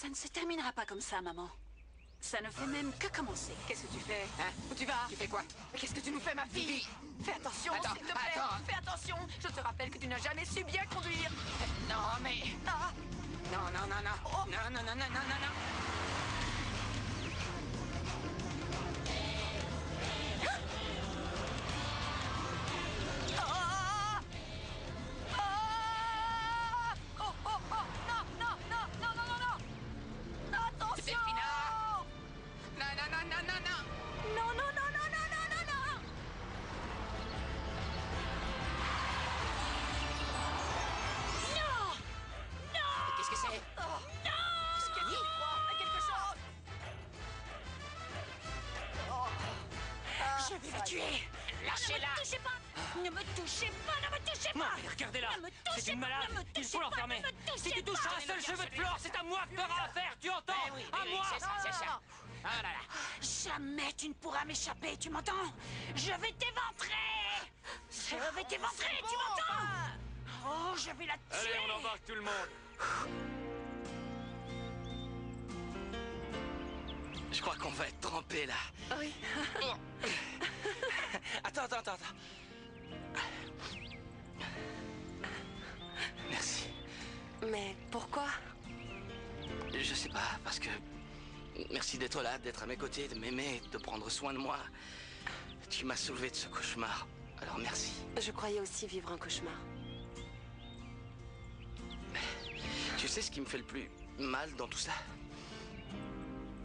Ça ne se terminera pas comme ça, maman. Ça ne fait même que commencer. Qu'est-ce que tu fais? Hein? Où tu vas? Tu fais quoi? Mais qu'est-ce que tu nous fais, ma fille? Fais attention, Attends, s'il te plaît. attends. Fais attention. Je te rappelle que tu n'as jamais su bien conduire. Non, mais... Ah! Non, non, non, non. Oh. Non, non, non, non, non, non, non. Ah! Ah! Oh, oh, oh! Non, non, non, non, non, non, non! Attention! Delphina! Non, non, non, non, non, non. Non, non, non, non, non, non, non, non! Non! Non! Qu'est-ce que c'est? Oh, Qu'est-ce qu'il y a dit? fais quelque chose! Je vais la tuer. Lâchez-la! Ne me touchez pas. Ne me touchez pas, ne me touchez Non, pas. mais regardez-la. Ne me C'est touchez une pas, malade. ne me Il touchez faut pas, l'enfermer. ne me touchez Si tu touches pas. à un seul cheveu de Flore, c'est à moi que t'auras affaire. Tu entends? Eh oui, À oui, moi. c'est ça, c'est ça. Ah là là. Jamais tu ne pourras m'échapper, tu m'entends? Je vais t'éventrer. Je vais t'éventrer, tu m'entends? Oh, je vais la tuer. Allez, on embarque tout le monde. Je crois qu'on va être trempés, là. Oui. Attends. Merci. Mais pourquoi? Je sais pas, parce que... Merci d'être là, d'être à mes côtés, de m'aimer, de prendre soin de moi. Tu m'as sauvé de ce cauchemar. Alors merci. Je croyais aussi vivre un cauchemar. Tu sais ce qui me fait le plus mal dans tout ça?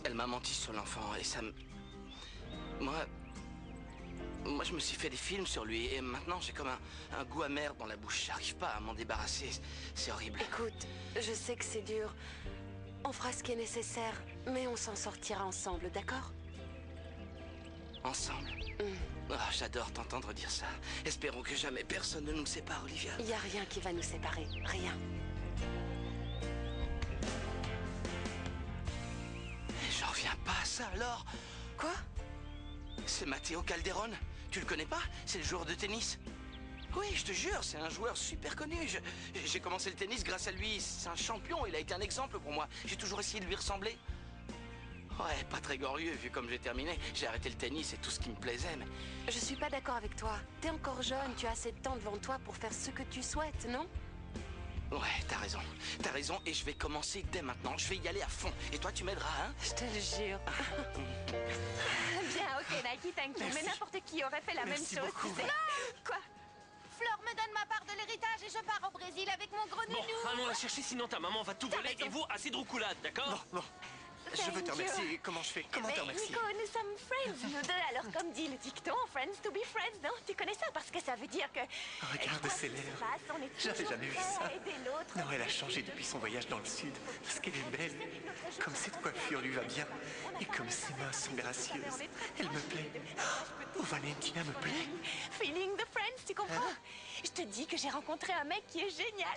Elle m'a menti sur l'enfant et ça me... Moi, je me suis fait des films sur lui et maintenant j'ai comme un goût amer dans la bouche. J'arrive pas à m'en débarrasser. C'est horrible. Écoute, je sais que c'est dur. On fera ce qui est nécessaire, mais on s'en sortira ensemble, d'accord? Ensemble. Ah, j'adore t'entendre dire ça. Espérons que jamais personne ne nous sépare, Olivia. Il n'y a rien qui va nous séparer, rien. J'en reviens pas à ça alors. Quoi? C'est Matteo Calderone. Tu le connais pas? C'est le joueur de tennis. Oui, je te jure, c'est un joueur super connu. J'ai commencé le tennis grâce à lui. C'est un champion, il a été un exemple pour moi. J'ai toujours essayé de lui ressembler. Ouais, pas très glorieux vu comme j'ai terminé. J'ai arrêté le tennis et tout ce qui me plaisait, mais... Je suis pas d'accord avec toi. T'es encore jeune, tu as assez de temps devant toi pour faire ce que tu souhaites, non? Ouais, t'as raison. T'as raison et je vais commencer dès maintenant. Je vais y aller à fond. Et toi, tu m'aideras, hein? Je te le jure. Bien, ok, Nike, thank you. Mais n'importe qui aurait fait la Merci même chose, beaucoup. tu sais. Quoi? Flore me donne ma part de l'héritage et je pars au Brésil avec mon gros Bon, nounou. allons la chercher, sinon ta maman va tout voler. raison. Et vous, assez de roucoulades, d'accord? Non, je veux te Thank you. remercier. Comment je fais? Comment Mais te remercier? Nico, nous sommes friends, nous deux. Alors, comme dit le dicton, friends to be friends, non? Tu connais ça parce que ça veut dire que... Regarde quoi ses qu'il se lèvres. passe, on est J'avais toujours jamais vu prêt ça. à aider l'autre. Non, elle a changé depuis son voyage dans le sud. Parce qu'elle est belle. Comme cette coiffure lui va bien. Et comme ses mains sont gracieuses. Elle me plaît. Oh, Valentina me plaît. Feeling the friends, tu comprends? Je te dis que j'ai rencontré un mec qui est génial.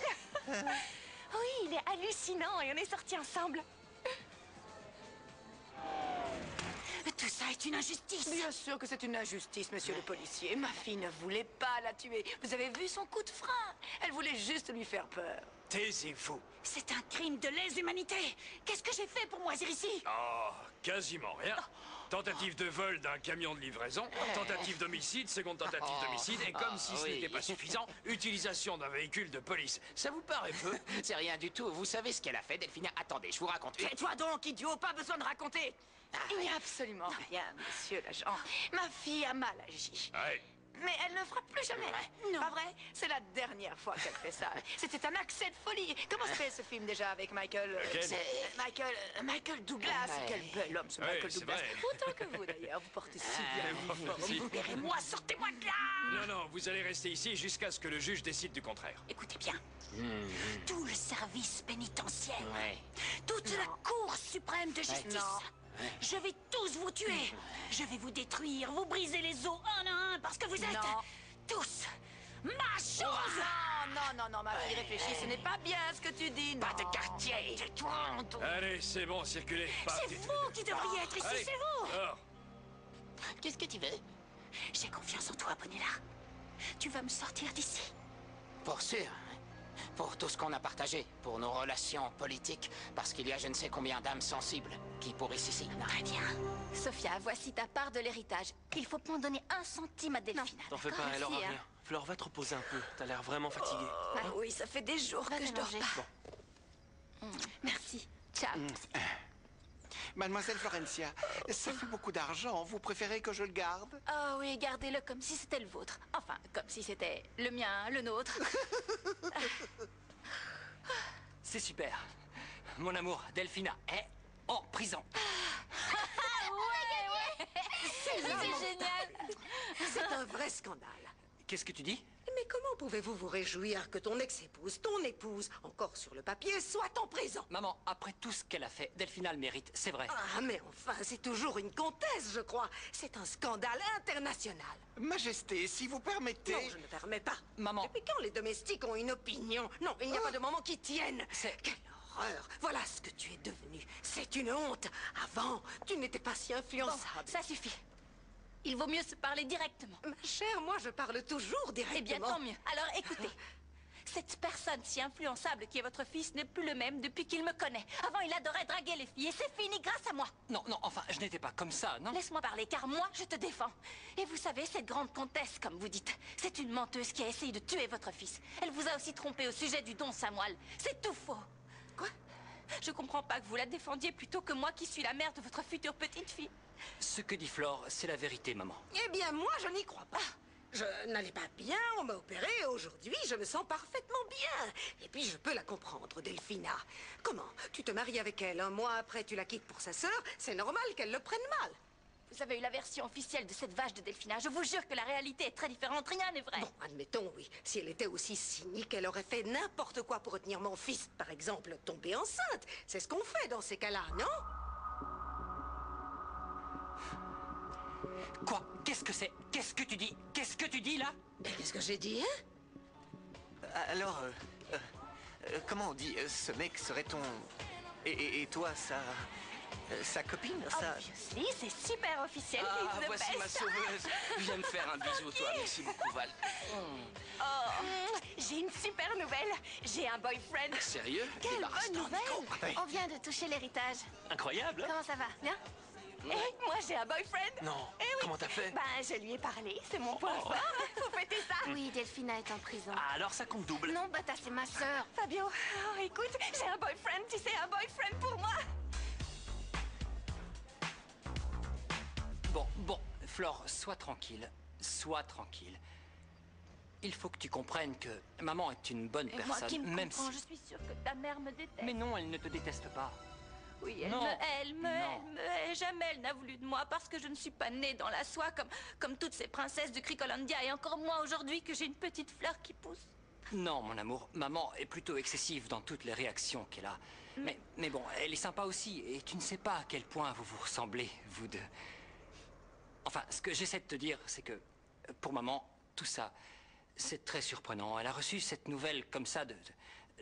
Oui, il est hallucinant et on est sortis ensemble. Tout ça est une injustice. Bien sûr que c'est une injustice, monsieur le policier. Ma fille ne voulait pas la tuer. Vous avez vu son coup de frein? Elle voulait juste lui faire peur. Taisez-vous. C'est un crime de lèse-humanité. Qu'est-ce que j'ai fait pour moisir ici? Oh, quasiment rien. Tentative de vol d'un camion de livraison, tentative d'homicide, seconde tentative d'homicide, et comme si ce oui. n'était pas suffisant, utilisation d'un véhicule de police. Ça vous paraît peu? C'est rien du tout. Vous savez ce qu'elle a fait, Delphina? Attendez, je vous raconte. Tais-toi donc, idiot, pas besoin de raconter. Il n'y a absolument rien, monsieur l'agent. Ma fille a mal agi. Ouais. Mais elle ne fera plus jamais. Non. Pas vrai? C'est la dernière fois qu'elle fait ça. C'était un accès de folie. Comment s'appelle ce film déjà avec Michael? Lequel? C'est Michael Douglas. Ouais. Quel bel homme ce Ouais, Michael c'est Douglas. vrai. Autant que vous d'ailleurs. Vous portez si bien l'uniforme. Si. Libérez-moi, sortez-moi de là. Non, vous allez rester ici jusqu'à ce que le juge décide du contraire. Écoutez bien. Tout le service pénitentiaire, Ouais. toute la Cour suprême de justice. Non. Je vais tous vous tuer. Je vais vous détruire, vous briser les os un à un parce que vous êtes Non. tous ma chose. Non, ma fille, réfléchis. Ce n'est pas bien ce que tu dis. Pas non. de quartier. Allez, c'est bon, circulez. C'est Partez. vous qui devriez être ici, Allez, c'est vous. dehors. Qu'est-ce que tu veux? J'ai confiance en toi, Bonilla. Tu vas me sortir d'ici. Pour sûr. pour tout ce qu'on a partagé, pour nos relations politiques, parce qu'il y a je ne sais combien d'âmes sensibles qui pourrissent ici. Très bien. Sophia, voici ta part de l'héritage. Il faut pas en donner 1 centime à Delphina. T'en fais pas, elle aura rien. Flore, va te reposer un peu. T'as l'air vraiment fatiguée. Ah oui, ça fait des jours que je dors pas. Merci. Ciao. Mademoiselle Florencia, ça fait beaucoup d'argent. Vous préférez que je le garde? Oh oui, gardez-le comme si c'était le vôtre. Enfin, comme si c'était le mien, le nôtre. C'est super. Mon amour, Delphina est en prison. C'est génial. C'est un vrai scandale. Qu'est-ce que tu dis? Mais comment pouvez-vous vous réjouir que ton ex-épouse, ton épouse, encore sur le papier, soit en prison? Maman, après tout ce qu'elle a fait, Delphina le mérite, c'est vrai. Ah, mais enfin, c'est toujours une comtesse, je crois. C'est un scandale international. Majesté, si vous permettez... Non, je ne permets pas. Maman... Depuis quand les domestiques ont une opinion? Non, il n'y a pas de moment qui tienne. Quelle horreur. Voilà ce que tu es devenu. C'est une honte. Avant, tu n'étais pas si influençable. Bon, ça suffit. Il vaut mieux se parler directement. Ma chère, moi je parle toujours directement. Eh bien, tant mieux. Alors écoutez. Cette personne si influençable qui est votre fils n'est plus le même depuis qu'il me connaît. Avant, il adorait draguer les filles et c'est fini grâce à moi. Non, non, enfin, je n'étais pas comme ça, non? Laisse-moi parler, car moi, je te défends. Et vous savez, cette grande comtesse, comme vous dites, c'est une menteuse qui a essayé de tuer votre fils. Elle vous a aussi trompé au sujet du don Samuel. C'est tout faux. Quoi? Je comprends pas que vous la défendiez plutôt que moi qui suis la mère de votre future petite fille. Ce que dit Flore, c'est la vérité, maman. Eh bien, moi, je n'y crois pas. Je n'allais pas bien, on m'a opéré, aujourd'hui, je me sens parfaitement bien. Et puis, je peux la comprendre, Delphina. Comment? Tu te maries avec elle, 1 mois après, tu la quittes pour sa sœur, c'est normal qu'elle le prenne mal. Vous avez eu la version officielle de cette vache de Delphina. Je vous jure que la réalité est très différente, rien n'est vrai. Bon, admettons, oui. Si elle était aussi cynique, elle aurait fait n'importe quoi pour retenir mon fils. Par exemple, tomber enceinte. C'est ce qu'on fait dans ces cas-là, non? Quoi? Qu'est-ce que c'est? Qu'est-ce que tu dis? Qu'est-ce que tu dis, là? Qu'est-ce que j'ai dit, hein? Alors, comment on dit? Ce mec serait ton... Et toi, sa copine, ça... Obviously, c'est super officiel. Ah, voici ma sauveuse. Viens me faire un bisou, toi. Merci beaucoup, Val. J'ai une super nouvelle. J'ai un boyfriend. Sérieux? Quelle bonne nouvelle! On vient de toucher l'héritage. Incroyable. Comment ça va? Bien? Eh, moi j'ai un boyfriend. Non. Eh oui. Comment t'as fait? Ben, je lui ai parlé. C'est mon point fort. Faut fêter ça. Oui, Delphina est en prison. Ah, alors ça compte double. Non, Bata, c'est ma sœur. Fabio, oh, écoute, j'ai un boyfriend. Tu sais, un boyfriend pour moi. Bon, Flore, sois tranquille. Sois tranquille. Il faut que tu comprennes que maman est une bonne Et personne, moi qui me même comprends, si... je suis sûre que ta mère me déteste. Mais non, elle ne te déteste pas. Oui, elle Non. me hait. Jamais elle n'a voulu de moi parce que je ne suis pas née dans la soie comme toutes ces princesses de Cricolandia et encore moins aujourd'hui que j'ai une petite fleur qui pousse. Non, mon amour, maman est plutôt excessive dans toutes les réactions qu'elle a. Mais bon, elle est sympa aussi, et tu ne sais pas à quel point vous vous ressemblez, vous deux. Enfin, ce que j'essaie de te dire, c'est que, pour maman, tout ça, c'est très surprenant. Elle a reçu cette nouvelle comme ça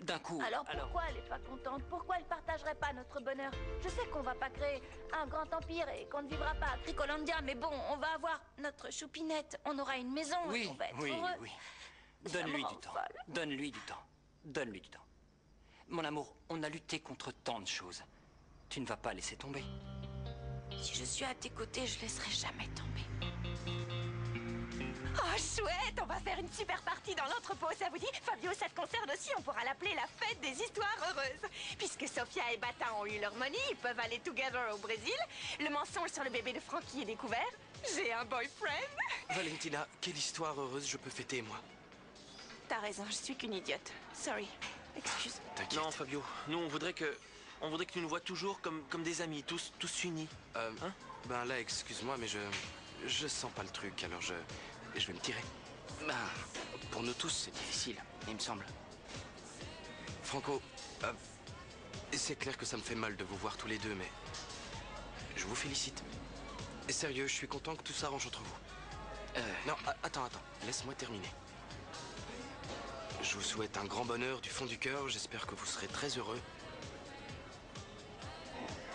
d'un coup. Alors pourquoi elle n'est pas contente? Pourquoi elle partagerait pas notre bonheur? Je sais qu'on va pas créer un grand empire et qu'on ne vivra pas à Cricolandia, mais bon, on va avoir notre choupinette, on aura une maison, et Oui, on va être oui, heureux. oui. Ça Donne-lui me du rend temps. folle. Donne-lui du temps. Donne-lui du temps. Mon amour, on a lutté contre tant de choses. Tu ne vas pas laisser tomber. Si je suis à tes côtés, je laisserai jamais tomber. Oh, chouette! On va faire une super partie dans l'entrepôt, ça vous dit? Fabio, ça te concerne aussi, on pourra l'appeler la fête des histoires heureuses. Puisque Sophia et Bata ont eu leur money, ils peuvent aller together au Brésil. Le mensonge sur le bébé de Frankie est découvert. J'ai un boyfriend. Valentina, quelle histoire heureuse je peux fêter, moi? T'as raison, je suis qu'une idiote. Sorry. Excuse. T'inquiète. Non, Fabio. Nous, on voudrait que tu nous vois toujours comme des amis, tous unis. Hein? Ben là, excuse-moi, mais je sens pas le truc, alors je vais me tirer. Ben, pour nous tous, c'est difficile, il me semble. Franco, c'est clair que ça me fait mal de vous voir tous les deux, mais je vous félicite. Et sérieux, je suis content que tout s'arrange entre vous. Non, attends, laisse-moi terminer. Je vous souhaite un grand bonheur du fond du cœur, j'espère que vous serez très heureux.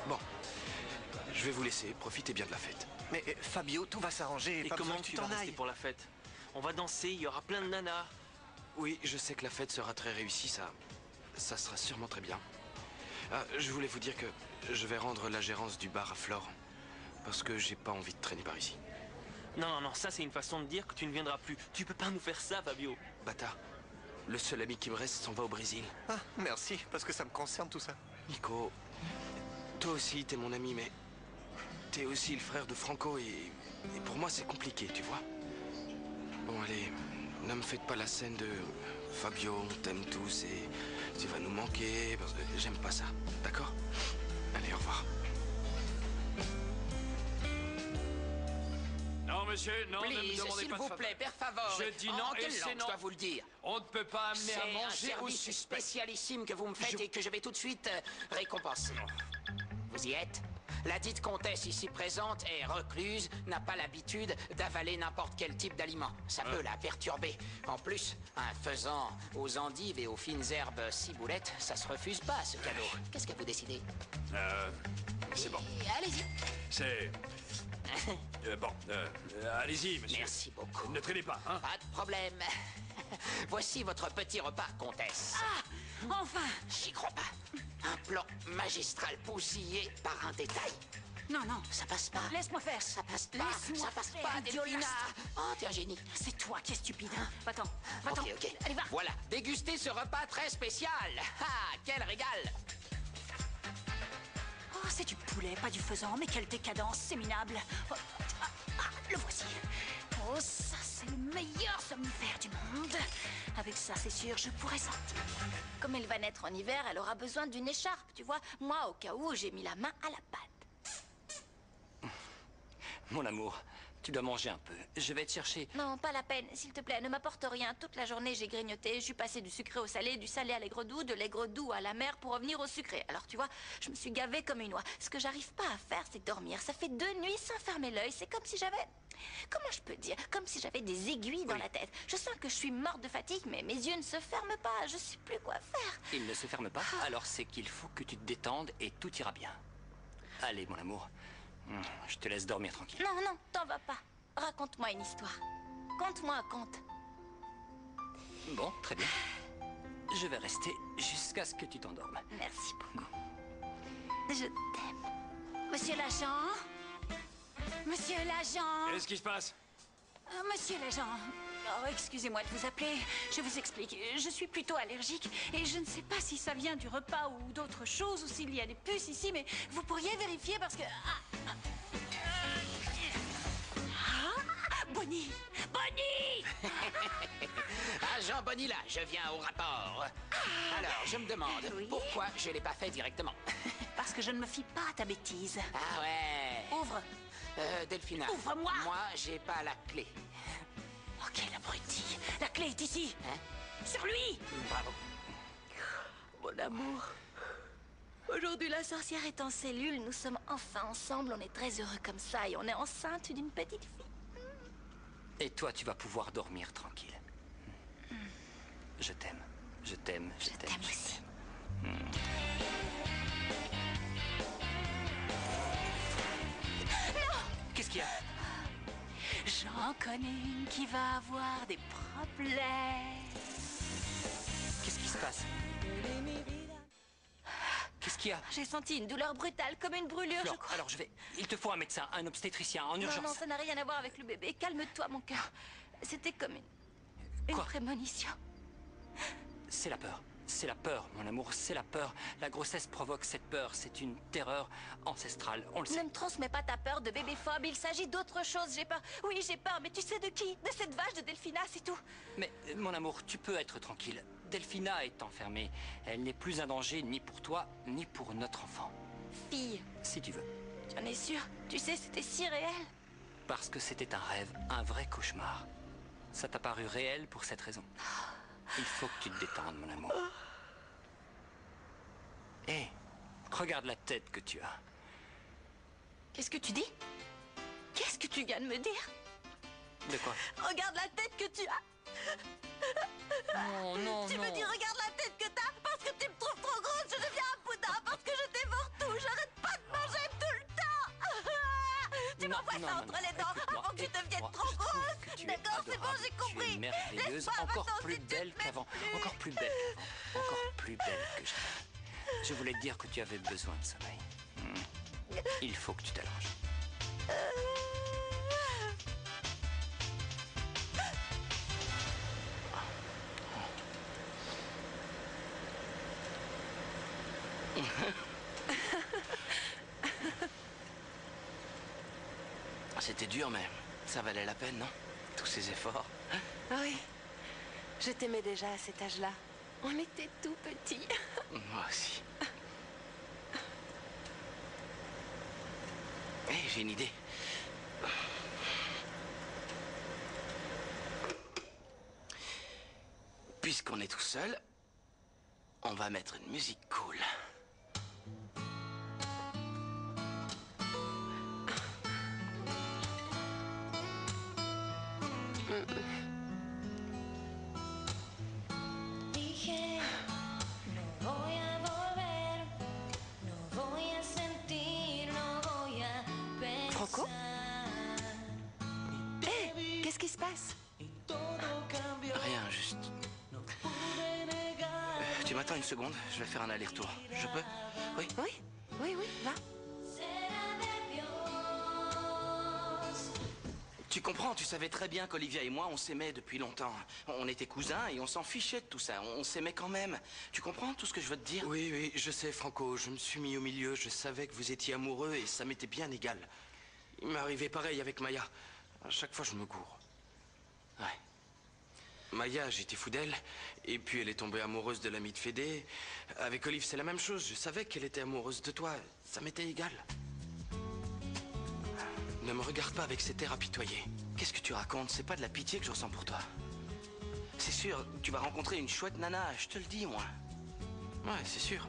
Bon, je vais vous laisser, profitez bien de la fête. Mais Fabio, tout va s'arranger. Et Pas comment besoin que tu vas t'en rester ailles. pour la fête? On va danser, il y aura plein de nanas. Oui, je sais que la fête sera très réussie, ça sera sûrement très bien. Ah, je voulais vous dire que je vais rendre la gérance du bar à Flore, parce que j'ai pas envie de traîner par ici. Non, ça c'est une façon de dire que tu ne viendras plus. Tu peux pas nous faire ça, Fabio. Bata, le seul ami qui me reste s'en va au Brésil. Ah, merci, parce que ça me concerne tout ça. Nico, toi aussi t'es mon ami, mais t'es aussi le frère de Franco et pour moi c'est compliqué, tu vois. Bon allez, ne me faites pas la scène de Fabio, on t'aime tous et tu vas nous manquer, parce que j'aime pas ça, d'accord? Allez, au revoir. Non, monsieur, non, ne me Please, demandez s'il pas de vous faveur. plaît, per favor. Je dis non En et quelle c'est langue non. je dois vous le dire? On ne peut pas amener à C'est un manger au service suspect. spécialissime que vous me faites et que je vais tout de suite récompenser. Vous y êtes? La dite comtesse ici présente est recluse, n'a pas l'habitude d'avaler n'importe quel type d'aliment. Ça peut la perturber. En plus, un faisan aux endives et aux fines herbes ciboulettes, ça se refuse pas, ce cadeau. Qu'est-ce que vous décidez? C'est bon. Allez-y. C'est... allez-y, monsieur. Merci beaucoup. Ne traînez pas, hein? Pas de problème. Voici votre petit repas, comtesse. Ah, enfin! J'y crois pas. Un plan magistral bousillé par un détail. Non, non. Ça passe pas. Laisse-moi faire. Ça passe pas. Laisse-moi Ça passe faire, pas, Delphina. idiolastre. Oh, t'es un génie. C'est toi qui es stupide. Hein. Va-t'en. Va-t'en. Ok. Allez, va. Voilà. Dégustez ce repas très spécial. Ah, quel régal. Oh, c'est du poulet, pas du faisan. Mais quelle décadence, c'est minable. Oh, le voici. Oh, ça, c'est le meilleur somnifère du monde. Avec ça, c'est sûr, je pourrais sortir. Comme elle va naître en hiver, elle aura besoin d'une écharpe, tu vois. Moi, au cas où, j'ai mis la main à la pâte. Mon amour, tu dois manger un peu. Je vais te chercher. Non, pas la peine, s'il te plaît, ne m'apporte rien. Toute la journée, j'ai grignoté, je suis passée du sucré au salé, du salé à l'aigre doux, de l'aigre doux à la mer pour revenir au sucré. Alors, tu vois, je me suis gavée comme une oie. Ce que j'arrive pas à faire, c'est dormir. Ça fait 2 nuits sans fermer l'œil. C'est comme si j'avais... Comment je peux dire? Comme si j'avais des aiguilles dans la tête. Je sens que je suis morte de fatigue, mais mes yeux ne se ferment pas. Je sais plus quoi faire. Il ne se ferme pas, alors c'est qu'il faut que tu te détendes et tout ira bien. Allez, mon amour. Je te laisse dormir tranquille. Non, non, t'en vas pas. Raconte-moi une histoire. Conte-moi un conte. Bon, très bien. Je vais rester jusqu'à ce que tu t'endormes. Merci beaucoup. Je t'aime. Monsieur l'agent? Monsieur l'agent? Qu'est-ce qui se passe? Monsieur l'agent, oh, excusez-moi de vous appeler. Je vous explique. Je suis plutôt allergique et je ne sais pas si ça vient du repas ou d'autre chose ou s'il y a des puces ici, mais vous pourriez vérifier parce que... Bonnie! Bonnie! Agent Bonnie là, je viens au rapport. Alors, je me demande, pourquoi je l'ai pas fait directement? Parce que je ne me fie pas à ta bêtise. Ah ouais. Ouvre! Delphina. Ouvre-moi! Moi, j'ai pas la clé. Oh, quel abruti! La clé est ici! Hein? Sur lui! Bravo. Mon amour. Aujourd'hui, la sorcière est en cellule. Nous sommes enfin ensemble. On est très heureux comme ça et on est enceinte d'une petite fille. Et toi, tu vas pouvoir dormir tranquille. Je t'aime. Je t'aime. Je t'aime. T'aime aussi. Qu'est-ce qu'il y a? J'en connais une qui va avoir des problèmes. Qu'est-ce qui se passe? Qu'est-ce qu'il y a? J'ai senti une douleur brutale, comme une brûlure, Flore, je crois. alors je vais... Il te faut un médecin, un obstétricien, en urgence. Non, non, ça n'a rien à voir avec le bébé. Calme-toi, mon cœur. C'était comme une Quoi? prémonition. C'est la peur. C'est la peur, mon amour, c'est la peur. La grossesse provoque cette peur. C'est une terreur ancestrale, on le Ne sait. me transmets pas ta peur de bébé phobe. Il s'agit d'autre chose. J'ai peur. Oui, j'ai peur, mais tu sais de qui? De cette vache de Delphina, c'est tout. Mais, mon amour, tu peux être tranquille. Delphina est enfermée. Elle n'est plus un danger ni pour toi, ni pour notre enfant. Fille, Si tu veux. tu en es sûre? Tu sais, c'était si réel. Parce que c'était un rêve, un vrai cauchemar. Ça t'a paru réel pour cette raison. Il faut que tu te détendes, mon amour. Hé, regarde la tête que tu as. Qu'est-ce que tu dis? Qu'est-ce que tu viens de me dire? De quoi? Regarde la tête que tu as. Non, non, Tu non. me dis regarde la tête que t'as parce que tu me trouves trop grosse, je deviens un boudin, parce que je dévore tout, j'arrête pas de manger tout le temps. Tu m'envoies pas ça entre les dents avant que tu deviennes trop grosse. D'accord, c'est bon, j'ai compris. Tu es merveilleuse, encore plus belle qu'avant. Encore plus belle qu'avant. Encore plus belle que jamais. Je voulais te dire que tu avais besoin de sommeil. Il faut que tu t'allonges. C'était dur, mais ça valait la peine, non? Tous ces efforts. Oui. Je t'aimais déjà à cet âge-là. On était tout petits. Moi aussi. Hé, j'ai une idée. Puisqu'on est tout seul, on va mettre une musique cool. Franco? Hé, qu'est-ce qui se passe? Rien, juste... tu m'attends une seconde, je vais faire un aller-retour. Je peux? Oui? Oui, va. Tu comprends, tu savais très bien qu'Olivia et moi, on s'aimait depuis longtemps. On était cousins et on s'en fichait de tout ça. On s'aimait quand même. Tu comprends tout ce que je veux te dire? Oui, je sais, Franco. Je me suis mis au milieu. Je savais que vous étiez amoureux et ça m'était bien égal. Il m'est arrivé pareil avec Maya. À chaque fois, je me cours. Ouais. Maya, j'étais fou d'elle. Et puis, elle est tombée amoureuse de l'ami de Fédé. Avec Olive, c'est la même chose. Je savais qu'elle était amoureuse de toi. Ça m'était égal. Ne me regarde pas avec cet air apitoyé. Qu'est-ce que tu racontes? C'est pas de la pitié que je ressens pour toi. C'est sûr, tu vas rencontrer une chouette nana, je te le dis, moi. Ouais, c'est sûr.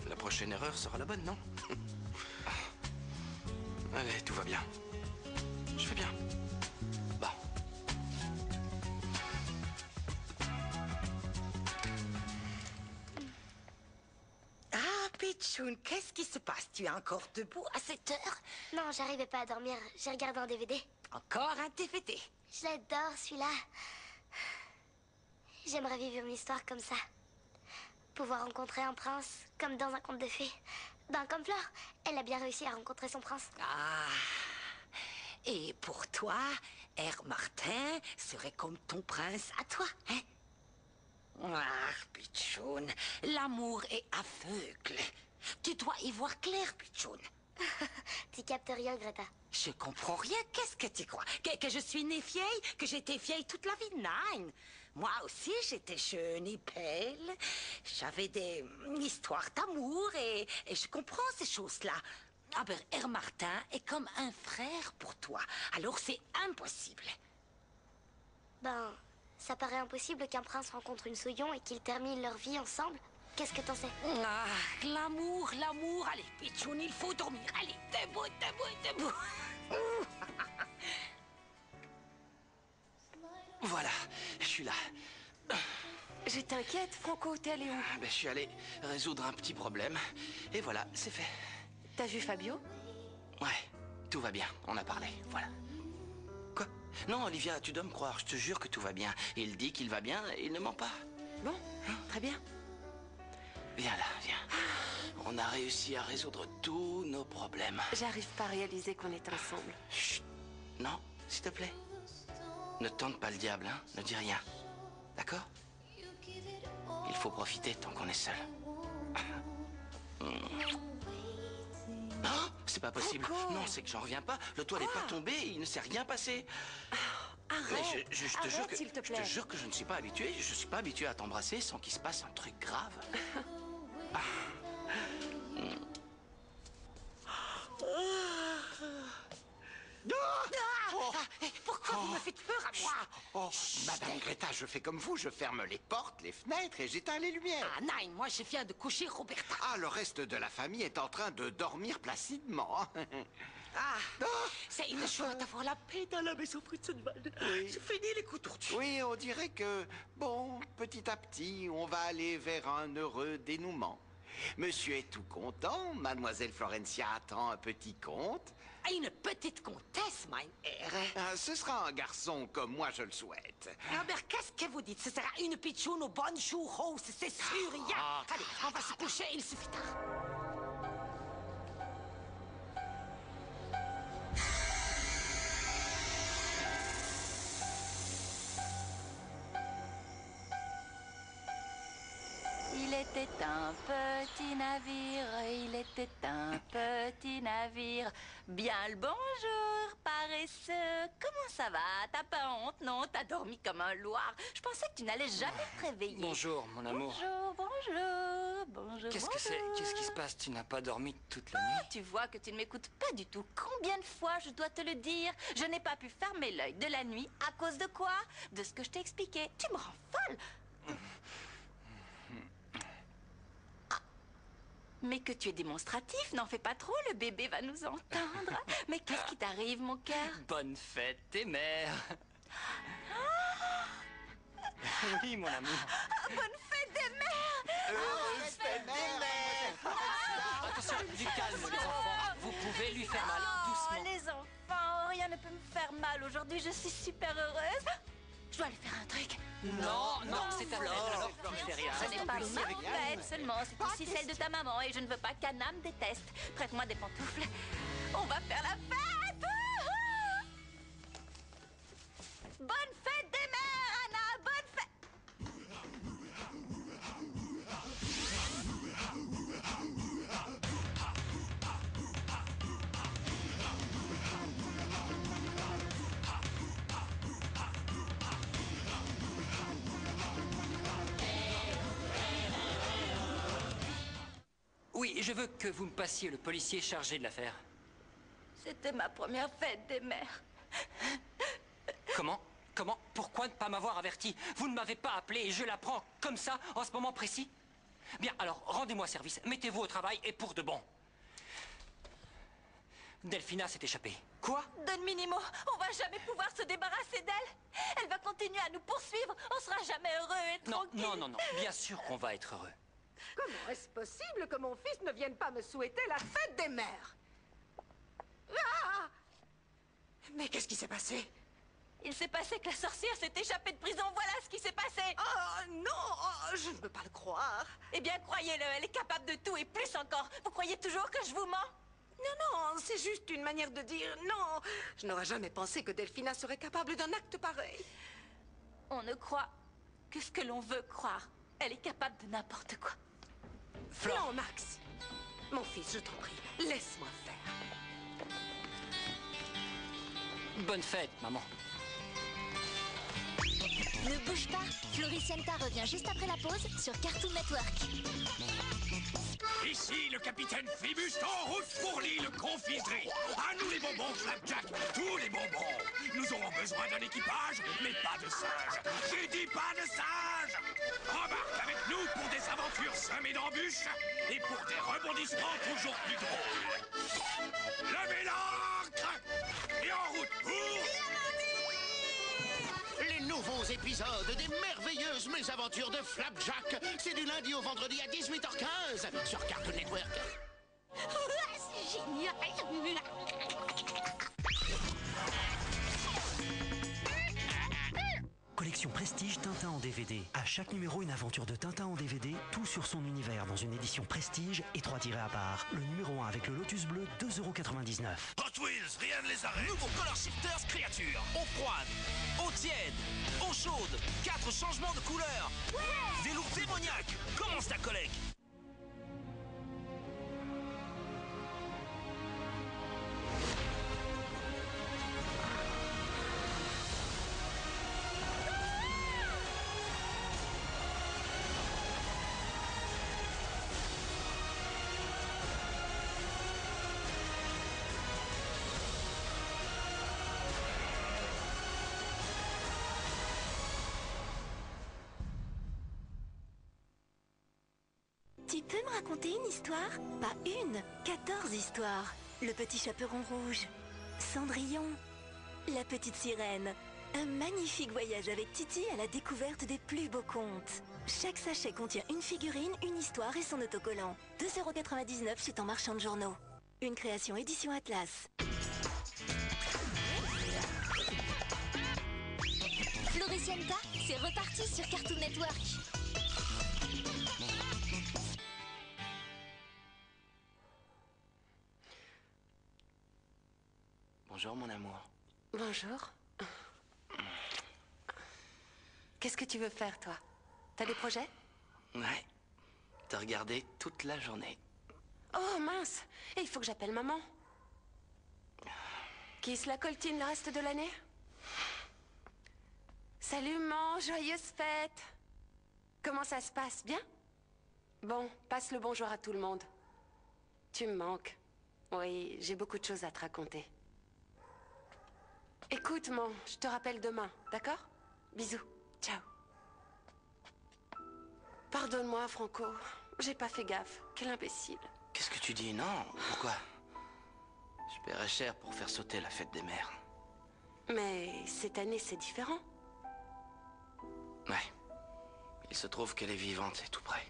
La prochaine erreur sera la bonne, non? Allez, tout va bien. Je fais bien. Bon. Ah, Pichoun, qu'est-ce qui se passe? Tu es encore debout à cette heure? Non, j'arrivais pas à dormir. J'ai regardé un DVD. Encore un DVD? J'adore celui-là. J'aimerais vivre une histoire comme ça. Pouvoir rencontrer un prince, comme dans un conte de fées. Ben, comme Fleur, elle a bien réussi à rencontrer son prince. Ah. Et pour toi, Herr Martin serait comme ton prince à toi, hein? Ah, Pichoun, l'amour est aveugle. Tu dois y voir clair, Pichoun. Tu captes rien, Greta. Je comprends rien. Qu'est-ce que tu crois? Que je suis née vieille? Que j'étais vieille toute la vie? Non. Moi aussi, j'étais jeune et belle. J'avais des histoires d'amour et je comprends ces choses-là. Ah ben, Herr Martin est comme un frère pour toi. Alors c'est impossible. Ben, ça paraît impossible qu'un prince rencontre une Souillon et qu'ils terminent leur vie ensemble. Qu'est-ce que t'en sais? Ah, l'amour. Allez, Pichoun, il faut dormir. Allez, debout. Voilà, je suis là. Je t'inquiète, Franco, t'es allé où? Ben, je suis allé résoudre un petit problème. Et voilà, c'est fait. T'as vu Fabio? Ouais, tout va bien, on a parlé, voilà. Quoi? Non, Olivia, tu dois me croire, je te jure que tout va bien. Il dit qu'il va bien et il ne ment pas. Bon, très bien. Viens là, viens. On a réussi à résoudre tous nos problèmes. J'arrive pas à réaliser qu'on est ensemble. Chut. Non, s'il te plaît. Ne tente pas le diable, hein. Ne dis rien. D'accord? Il faut profiter tant qu'on est seul. Oh, c'est pas possible. Franco. Non, c'est que j'en reviens pas. Le toit n'est pas tombé et il ne s'est rien passé. Arrête, Je te jure que, s'il te je plaît. te jure que je ne suis pas habitué. Je suis pas habitué à t'embrasser sans qu'il se passe un truc grave. Pourquoi vous me faites peur à moi? Oh, Madame Greta, je fais comme vous, je ferme les portes, les fenêtres et j'éteins les lumières. Ah, non, moi je viens de coucher Roberta. Ah, le reste de la famille est en train de dormir placidement. Ah, c'est une joie d'avoir la paix dans la maison Fritzenwald. Oui. J'ai fini les coups tordus. Oui, on dirait que, bon, petit à petit, on va aller vers un heureux dénouement. Monsieur est tout content. Mademoiselle Florencia attend un petit comte. Une petite comtesse, mein Herr. Ce sera un garçon comme moi je le souhaite. Robert, qu'est-ce que vous dites? Ce sera une pitchoune aux bonnes choux roses, c'est sûr. Allez, on va se coucher, il suffit tard. Il était un petit navire, il était un petit navire. Bien le bonjour, paresseux. Comment ça va? T'as pas honte, non? T'as dormi comme un loir. Je pensais que tu n'allais jamais te réveiller. Bonjour, mon amour. Bonjour. Qu'est-ce que c'est? Qu'est-ce qui se passe? Tu n'as pas dormi toute la nuit? Tu vois que tu ne m'écoutes pas du tout. Combien de fois je dois te le dire? Je n'ai pas pu fermer l'œil de la nuit. À cause de quoi? De ce que je t'ai expliqué. Tu me rends folle. Mais que tu es démonstratif, n'en fais pas trop, le bébé va nous entendre. Mais qu'est-ce qui t'arrive, mon cœur? Bonne fête des mères. Oui, mon amour. Bonne fête des mères. Heureuse fête des mères. Attention, du calme, les enfants. Vous pouvez lui faire mal, doucement. Les enfants, rien ne peut me faire mal. Aujourd'hui, je suis super heureuse. Je dois aller faire un truc. Non, c'est ta fête, alors tu fais rien. Ce n'est pas ma fête seulement, c'est aussi celle de ta maman et je ne veux pas qu'Anna me déteste. Prête-moi des pantoufles. On va faire la fête. Bonne fête des mères, Anna. Bonne fête. Oui, je veux que vous me passiez le policier chargé de l'affaire. C'était ma première fête des mères. Comment? Pourquoi ne pas m'avoir averti? Vous ne m'avez pas appelé et je l'apprends comme ça, en ce moment précis? Bien, alors, rendez-moi service. Mettez-vous au travail et pour de bon. Delphina s'est échappée. Quoi? Don Minimo, on va jamais pouvoir se débarrasser d'elle. Elle va continuer à nous poursuivre. On sera jamais heureux et tranquille. Non. Bien sûr qu'on va être heureux. Comment est-ce possible que mon fils ne vienne pas me souhaiter la fête des mères? Ah! Mais qu'est-ce qui s'est passé? Il s'est passé que la sorcière s'est échappée de prison. Voilà ce qui s'est passé. Oh non, je ne peux pas le croire. Eh bien, croyez-le, elle est capable de tout et plus encore. Vous croyez toujours que je vous mens? Non, c'est juste une manière de dire non. Je n'aurais jamais pensé que Delphina serait capable d'un acte pareil. On ne croit que ce que l'on veut croire. Elle est capable de n'importe quoi. Non, Max. Mon fils, je t'en prie, laisse-moi faire. Bonne fête, maman. Ne bouge pas, Floricienta revient juste après la pause sur Cartoon Network. Ici le capitaine Flibust en route pour l'île Confiserie. À nous les bonbons Flapjack, tous les bonbons. Nous aurons besoin d'un équipage, mais pas de singes. J'ai dit pas de singes. Embarque avec nous pour des aventures semées d'embûches et pour des rebondissements toujours plus drôles. Levez l'ancre et en route pour... Les nouveaux épisodes des merveilleuses mésaventures de Flapjack. C'est du lundi au vendredi à 18h15 sur Cartoon Network. C'est génial. Collection Prestige Tintin en DVD. À chaque numéro, une aventure de Tintin en DVD, tout sur son univers dans une édition Prestige et 3 tirés à part. Le numéro 1 avec le Lotus bleu, 2,99 €. Hot Wheels, rien ne les arrête. Nouveau Color Shifters créature. Eau froide, eau tiède, eau chaude. 4 changements de couleur. Ouais. Des looks démoniaques. Commence ta collecte. Tu peux me raconter une histoire? Pas une, 14 histoires. Le petit chaperon rouge, Cendrillon, la petite sirène, Un magnifique voyage avec Titi à la découverte des plus beaux contes. Chaque sachet contient une figurine, une histoire et son autocollant. 2,99 € chez ton marchand de journaux. Une création édition Atlas. Floricienta, c'est reparti sur Cartoon Network. Bonjour, mon amour. Bonjour. Qu'est-ce que tu veux faire, toi? T'as des projets? Ouais. T'as regardé toute la journée. Oh, mince. Et il faut que j'appelle maman. Qui se la coltine le reste de l'année? Salut, maman. Joyeuse fête. Comment ça se passe? Bien? Bon, passe le bonjour à tout le monde. Tu me manques. Oui, j'ai beaucoup de choses à te raconter. Écoute, maman, je te rappelle demain, d'accord? Bisous. Ciao. Pardonne-moi, Franco. J'ai pas fait gaffe. Quel imbécile. Qu'est-ce que tu dis? Non, pourquoi? Je paierais cher pour faire sauter la fête des mères. Mais cette année, c'est différent. Ouais. Il se trouve qu'elle est vivante, c'est tout près.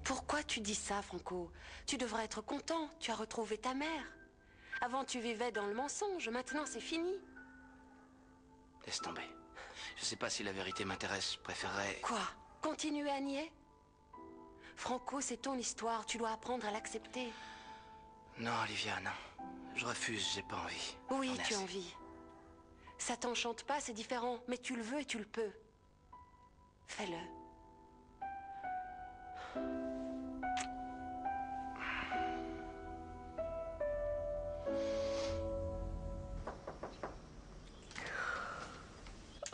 Pourquoi tu dis ça, Franco? Tu devrais être content. Tu as retrouvé ta mère. Avant, tu vivais dans le mensonge. Maintenant, c'est fini. Laisse tomber. Je sais pas si la vérité m'intéresse. Je préférerais... Quoi? Continuer à nier? Franco, c'est ton histoire. Tu dois apprendre à l'accepter. Non, Olivia, non. Je refuse, j'ai pas envie. Oui, J'en ai tu as assez. envie. Ça t'enchante pas, c'est différent. Mais tu le veux et tu le peux. Fais-le.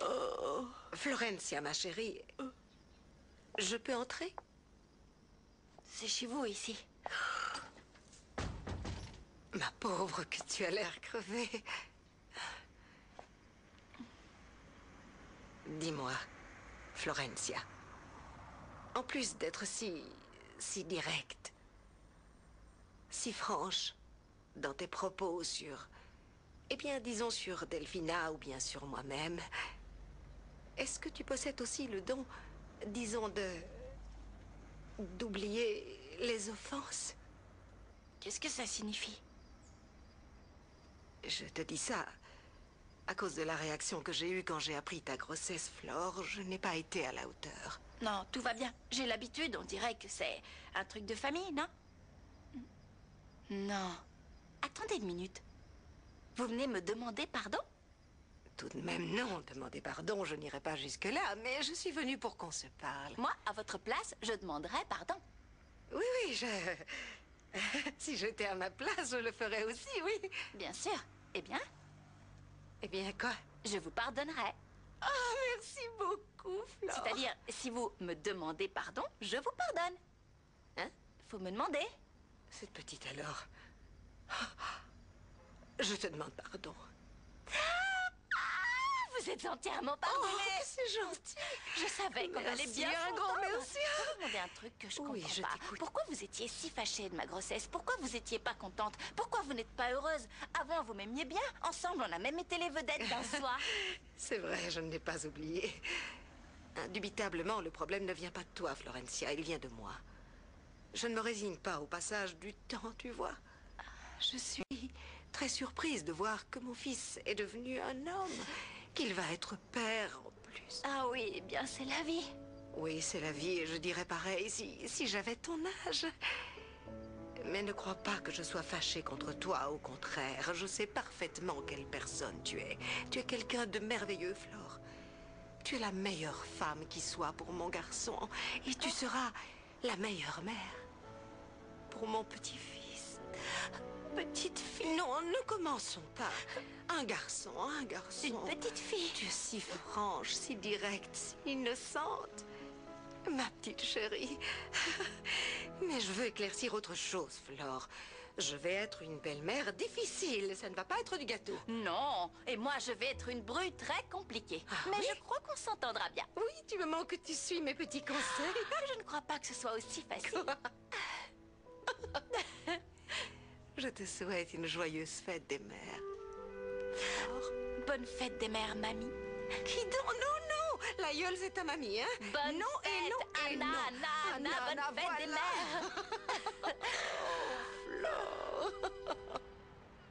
Oh, Florencia, ma chérie. Je peux entrer? C'est chez vous, ici. Ma pauvre, que tu as l'air crevée. Dis-moi, Florencia, en plus d'être si directe, si franche dans tes propos sur, eh bien, disons sur Delphina ou bien sur moi-même, est-ce que tu possèdes aussi le don, disons, d'oublier les offenses? Qu'est-ce que ça signifie? Je te dis ça à cause de la réaction que j'ai eue quand j'ai appris ta grossesse, Flore. Je n'ai pas été à la hauteur. Non, tout va bien. J'ai l'habitude, on dirait que c'est un truc de famille, non? Non. Attendez une minute. Vous venez me demander pardon? Tout de même, non. Demander pardon, je n'irai pas jusque-là, mais je suis venue pour qu'on se parle. Moi, à votre place, je demanderais pardon. Oui, oui, si j'étais à ma place, je le ferais aussi, oui. Bien sûr. Eh bien? Eh bien, quoi? Je vous pardonnerai. Oh, merci beaucoup, Flore. C'est-à-dire, si vous me demandez pardon, je vous pardonne. Hein? Faut me demander. Cette petite alors. Je te demande pardon. Vous êtes entièrement pardonné. Oh, c'est gentil. Je savais qu'on allait bien un s'entendre. grand merci. Je vais vous demander un truc que je comprends pas. Pourquoi vous étiez si fâchée de ma grossesse? Pourquoi vous étiez pas contente? Pourquoi vous n'êtes pas heureuse? Avant, vous m'aimiez bien. Ensemble, on a même été les vedettes d'un soir. C'est vrai, je ne l'ai pas oublié. Indubitablement, le problème ne vient pas de toi, Florencia, il vient de moi. Je ne me résigne pas au passage du temps, tu vois. Je suis très surprise de voir que mon fils est devenu un homme, qu'il va être père en plus. Ah oui, eh bien, c'est la vie. Oui, c'est la vie, et je dirais pareil si j'avais ton âge. Mais ne crois pas que je sois fâchée contre toi, au contraire. Je sais parfaitement quelle personne tu es. Tu es quelqu'un de merveilleux, Flore. Tu es la meilleure femme qui soit pour mon garçon. Et tu seras la meilleure mère pour mon petit-fils. Petite fille. Non, ne commençons pas. Un garçon. Une petite fille. Tu es si franche, si directe, si innocente. Ma petite chérie. Mais je veux éclaircir autre chose, Flore. Je vais être une belle-mère difficile. Ça ne va pas être du gâteau. Non, et moi je vais être une bru très compliquée. Mais oui? je crois qu'on s'entendra bien. Oui, tu me manques que tu suis mes petits conseils. Je ne crois pas que ce soit aussi facile. Je te souhaite une joyeuse fête des mères. Flore. Bonne fête des mères, mamie. Dis donc, non, l'aïeule c'est ta mamie, hein? Bonne non fête, et non et Anna, non. Anna, bonne fête des mères.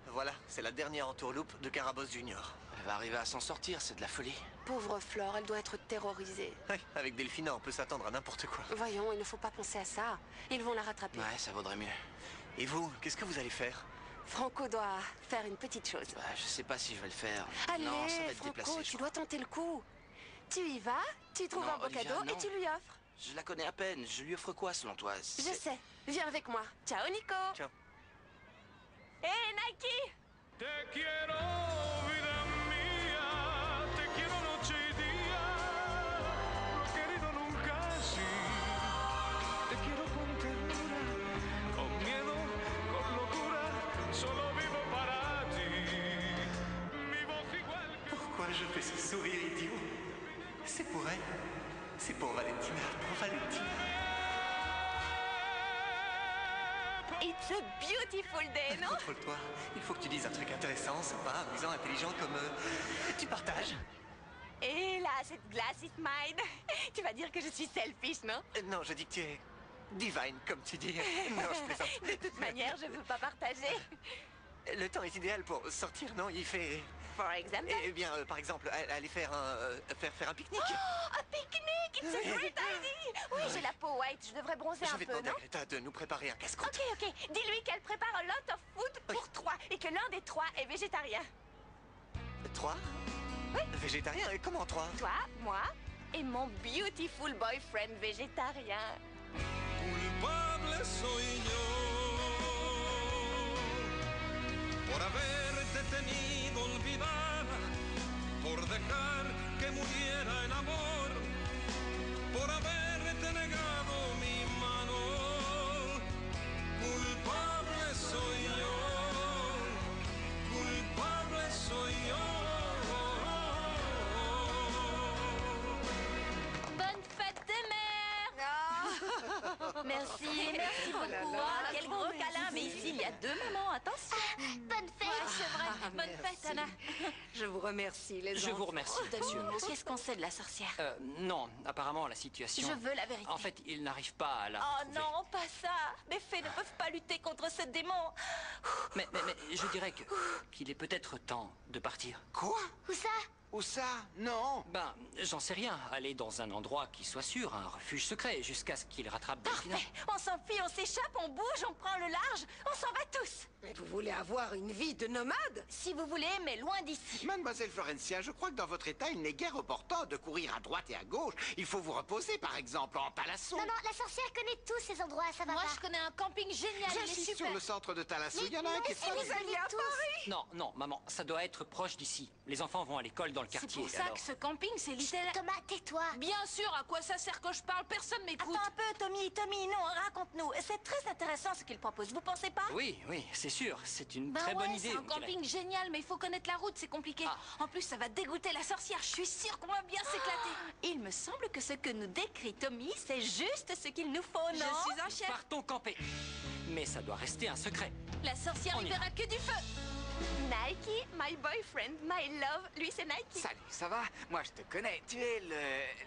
Voilà, c'est la dernière entourloupe de Carabosse Junior. Elle va arriver à s'en sortir, c'est de la folie. Pauvre Flore, elle doit être terrorisée. Ouais, avec Delphina, on peut s'attendre à n'importe quoi. Voyons, il ne faut pas penser à ça. Ils vont la rattraper. Ouais, ça vaudrait mieux. Et vous, qu'est-ce que vous allez faire? Franco doit faire une petite chose. Bah, je sais pas si je vais le faire. Allez, non, ça va être Franco, déplacé. tu dois tenter le coup. Tu y vas, tu trouves Non, un beau Olivia, cadeau non. et tu lui offres. Je la connais à peine. Je lui offre quoi, selon toi? Je sais. Viens avec moi. Ciao, Nico. Ciao. Hé, Nike! Te quiero, vida mía, te quiero noche y día, no he querido nunca así. Te quiero con ternura, con miedo, con locura, solo vivo para ti. Mi voz igual que... Pourquoi je fais ce sourire idiot? C'est pour elle. C'est pour Valentina, pour Valentina. It's a beautiful day, non? Contrôle-toi. Il faut que tu dises un truc intéressant, sympa, amusant, intelligent, comme... tu partages. Et là, cette glace is mine. Tu vas dire que je suis selfish, non? Non, je dis que tu es divine, comme tu dis. Non, je plaisante. De toute manière, je veux pas partager. Le temps est idéal pour sortir, non? Il fait... For example? Eh bien, par exemple, aller faire un pique-nique. Oh, un pique-nique! It's a great idea! Oui, j'ai la peau white, je devrais bronzer Je un vais peu, demander non? à Greta de nous préparer un casse-croûte. Ok. Dis-lui qu'elle prépare a lot of food pour 3 et que l'un des 3 est végétarien. 3? Oui. Végétarien? Comment 3? Toi, moi et mon beautiful boyfriend végétarien. Culpable soy yo por haberte tenido olvidada, por dejar que muriera el amor, por haberte negado mi mano. Culpable soy yo, culpable soy yo. Bonne fête des mères! Merci beaucoup. Ah, quel gros câlin. Mais ici, il y a 2 mamans, attention. Bonne fête. Ouais, c'est vrai. Bonne fête, Anna. Je vous remercie, les enfants. Je vous remercie, bien sûr. Qu'est-ce qu'on sait de la sorcière? Non, apparemment, la situation... Je veux la vérité. En fait, il n'arrive pas à la Oh retrouver. non, pas ça. Mes fées ne peuvent pas lutter contre ce démon. Mais je dirais qu'il est peut-être temps de partir. Quoi? Où ça? Où ça? Non. Ben, j'en sais rien. Aller dans un endroit qui soit sûr, un refuge secret, jusqu'à ce qu'il rattrape Delphina. Parfait. On s'enfuit, on s'échappe, on bouge, on prend le large. On s'en va tous. Mais vous voulez avoir une vie de nomade? Si vous voulez, mais loin d'ici. Mademoiselle Florencia, je crois que dans votre état, il n'est guère opportun de courir à droite et à gauche. Il faut vous reposer, par exemple, en Talasso. Non, la sorcière connaît tous ces endroits, ça va Moi, pas. je connais un camping génial. Il est J'insiste super. sur le centre de Talasso. Mais Il y en a un non, qui est si vous fabuleux. alliez à Paris. Non, maman, ça doit être proche d'ici. Les enfants vont à l'école dans le C'est quartier. pour ça alors... que ce camping, c'est littéraire. Thomas, tais-toi. Bien sûr, à quoi ça sert que je parle? Personne m'écoute. Attends un peu, Tommy, non, raconte-nous. C'est très intéressant ce qu'il propose, vous pensez pas? Oui, c'est sûr. C'est une Ben très ouais, bonne idée. c'est un camping génial, mais il faut connaître la route, c'est compliqué. En plus, ça va dégoûter la sorcière, je suis sûre qu'on va bien s'éclater. Il me semble que ce que nous décrit Tommy, c'est juste ce qu'il nous faut, non? Je suis un chef. Partons camper. Mais ça doit rester un secret. La sorcière, On il y verra que du feu. Nike, my boyfriend, my love. Lui, c'est Nike. Salut, ça va? Moi, je te connais. Tu es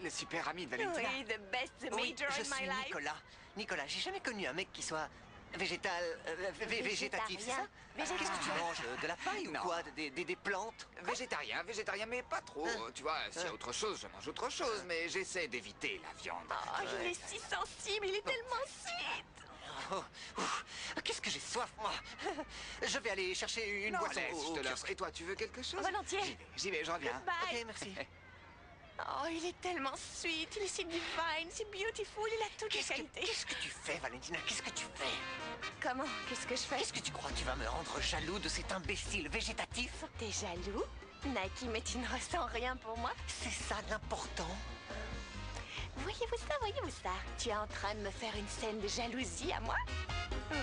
le super ami de Valentina. Oui, the best Oui, major je in my suis life. Nicolas. Nicolas, j'ai jamais connu un mec qui soit végétatif, c'est ça? Qu'est-ce que tu manges? De la paille ou Non. quoi? Des plantes? Végétarien, mais pas trop. Tu vois, s'il y a autre chose, je mange autre chose, mais j'essaie d'éviter la viande. Oh, il est si sensible, il est tellement sweet. Oh, ouf. Qu'est-ce que j'ai soif, moi! Je vais aller chercher une Non, boisson laisse, au je te kiosque. l'offre. Et toi, tu veux quelque chose? Volontiers. J'y vais, je reviens. Bye. Ok, merci. Oh, il est tellement sweet, il est si divine, si beautiful, il a toutes les qualités. Qu'est-ce que tu fais, Valentina? Qu'est-ce que tu fais? Comment? Qu'est-ce que je fais? Qu'est-ce que tu crois? Tu vas me rendre jaloux de cet imbécile végétatif? T'es jaloux? Nike, mais tu ne ressens rien pour moi? C'est ça l'important. Voyez-vous ça? Tu es en train de me faire une scène de jalousie à moi? Oui.